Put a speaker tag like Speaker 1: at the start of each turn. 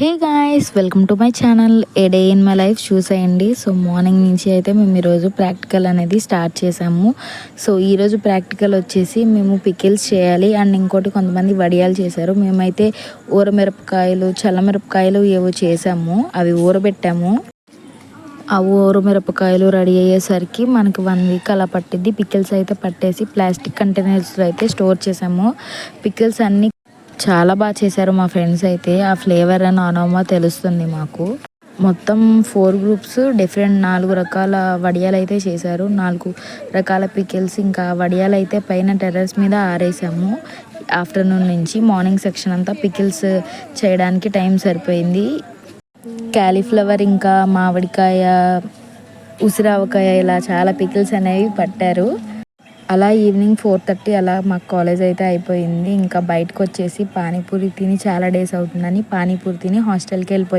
Speaker 1: Hey guys, welcome to my channel A day in my life చూసేయండి. So morning నుంచి అయితే మేము ఈరోజు ప్రాక్టికల్ అనేది స్టార్ట్ చేసాము. సో ఈరోజు ప్రాక్టికల్ వచ్చేసి మేము పికిల్స్ చేయాలి అండ్ ఇంకోటి కొంతమంది వడియాలు చేశారు. మేమైతే ఊరమిరపకాయలు చల్లమిరపకాయలు ఏవో చేసాము, అవి ఊరబెట్టాము. ఆ ఊరమిరపకాయలు రెడీ అయ్యేసరికి మనకి 1 వీక్ అలా పట్టిద్ది. పికిల్స్ అయితే పట్టేసి ప్లాస్టిక్ కంటైనర్స్లో అయితే స్టోర్ చేసాము. పికిల్స్ అన్నీ చాలా బాగా చేశారు మా ఫ్రెండ్స్ అయితే. ఆ ఫ్లేవర్ అని అనోమా తెలుస్తుంది మాకు. మొత్తం 4 గ్రూప్స్ డిఫరెంట్ 4 రకాల వడియాలు అయితే చేశారు. 4 రకాల పికిల్స్. ఇంకా వడియాలు అయితే పైన టెర్రస్ మీద ఆరేసాము. ఆఫ్టర్నూన్ నుంచి మార్నింగ్ సెక్షన్ అంతా పికిల్స్ చేయడానికి టైం సరిపోయింది. క్యాలీఫ్లవర్, ఇంకా మామిడికాయ, ఉసిరావకాయ, ఇలా చాలా పికిల్స్ అనేవి పట్టారు. అలా ఈవినింగ్ 4:30 అలా మాకు కాలేజ్ అయితే అయిపోయింది. ఇంకా బయటకు వచ్చేసి పానీపూరి తిని చాలా డేస్ అవుతుందని పానీపూరి తిని హాస్టల్కి వెళ్ళిపోయాం.